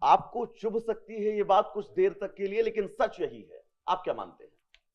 आपको चुभ सकती है ये बात कुछ देर तक के लिए, लेकिन सच यही है। आप क्या मानते हैं?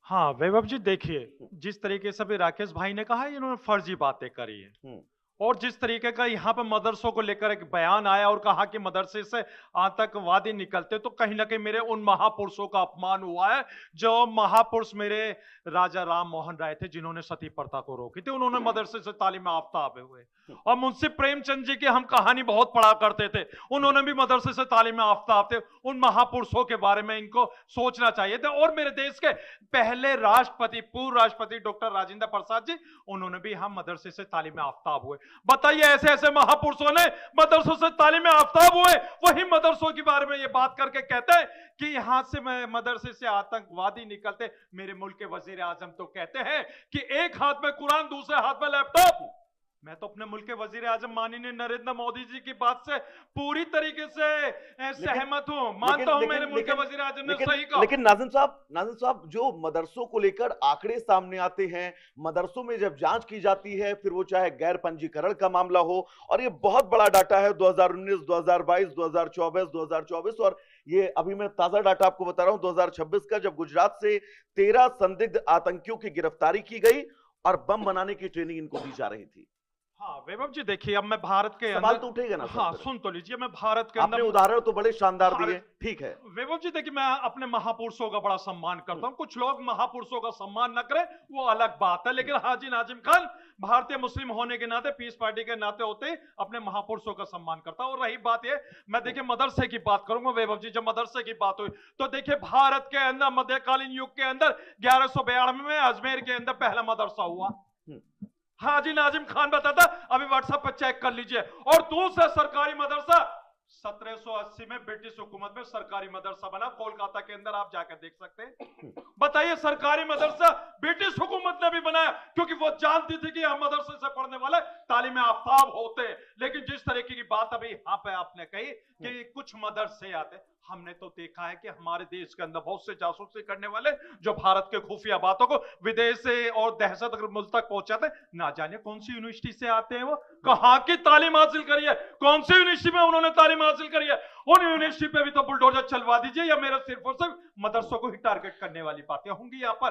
हाँ, वैभव जी देखिए, जिस तरीके से अभी राकेश भाई ने कहा, इन्होंने फर्जी बातें करी है। हम्म। और जिस तरीके का यहाँ पे मदरसों को लेकर एक बयान आया और कहा कि मदरसे से आतंकवादी निकलते, तो कहीं ना कहीं मेरे उन महापुरुषों का अपमान हुआ है जो महापुरुष मेरे राजा राम मोहन राय थे, जिन्होंने सती प्रथा को रोकी थी। उन्होंने मदरसे से तालीम याफ्ता हुए। और मुंशी प्रेमचंद जी की हम कहानी बहुत पढ़ा करते थे, उन्होंने भी मदरसे से तालीम याफ्ता थे। उन महापुरुषों के बारे में इनको सोचना चाहिए था। और मेरे देश के पहले राष्ट्रपति, पूर्व राष्ट्रपति डॉक्टर राजेंद्र प्रसाद जी, उन्होंने भी हम मदरसे से तालीम याफ्ता हुए। बताइए, ऐसे ऐसे महापुरुषों ने मदरसों से तालीम याफ्ता हुए, वही मदरसों के बारे में ये बात करके कहते हैं कि यहां से मदरसे से आतंकवादी निकलते। मेरे मुल्क के वजीर आजम तो कहते हैं कि एक हाथ में कुरान, दूसरे हाथ में लैपटॉप। मैं तो अपने मुल्क के वजीर आजम माननीय नरेंद्र मोदी जी की बात से पूरी तरीके से सहमत हूं, मानता हूं मेरे मुल्क के वजीर आजम ने सही कहा। लेकिन नाज़िम साहब, जो मदरसों को लेकर आंकड़े सामने आते हैं, मदरसों में जब जांच की जाती है, फिर वो चाहे गैर पंजीकरण का मामला हो, और ये बहुत बड़ा डाटा है 2019, 2022, 2024, 2024, और ये अभी मैं ताजा डाटा आपको बता रहा हूं 2026 का, जब गुजरात से 13 संदिग्ध आतंकियों की गिरफ्तारी की गई और बम बनाने की ट्रेनिंग इनको दी जा रही थी। हाँ वैभव जी देखिए, अब मैं भारत के सवाल अंदर तो उठेगा ना। हाँ सुन तो लीजिए, मैं भारत के आपने अंदर उदाहरण तो बड़े शानदार दिए, ठीक है। वैभव जी देखिए, मैं अपने महापुरुषों का बड़ा सम्मान करता हूँ। कुछ लोग महापुरुषों का सम्मान न करें, वो अलग बात है, लेकिन हाजी नाजिम खान भारतीय मुस्लिम होने के नाते, पीस पार्टी के नाते होते अपने महापुरुषों का सम्मान करता हूँ। और रही बात ये, मैं देखिए मदरसे की बात करूंगा वैभव जी। जब मदरसे की बात हुई तो देखिए, भारत के अंदर मध्यकालीन युग के अंदर 1192 में अजमेर के अंदर पहला मदरसा हुआ। हाजी नाजिम खान बताता, अभी व्हाट्सएप पर चेक कर लीजिए। और दूसरा सरकारी मदरसा 1780 में ब्रिटिश हुकूमत में सरकारी मदरसा बना, कोलकाता के अंदर, आप जाकर देख सकते हैं। बताइए, सरकारी मदरसा ब्रिटिश हुकूमत ने भी बनाया, क्योंकि वो जानती थी कि हम मदरसे से पढ़ने वाले तालीम याफ्ताब होते। लेकिन जिस तरीके की बात अभी यहाँ पे आपने कही कि कुछ मदरसे आते, हमने तो देखा है कि हमारे देश के अंदर बहुत से जासूसी करने वाले जो भारत के खुफिया बातों को विदेश से और दहशत मुल्क तक पहुंचाते, ना जाने कौन सी यूनिवर्सिटी से आते हैं, वो कहां की तालीम हासिल करी है, कौन सी यूनिवर्सिटी में उन्होंने तालीम हासिल करी है। उन यूनिवर्सिटी पे भी तो बुलडोजर चलवा दीजिए, या मेरा सिर्फ और सिर्फ मदरसों को ही टारगेट करने वाली बातें होंगी यहाँ पर।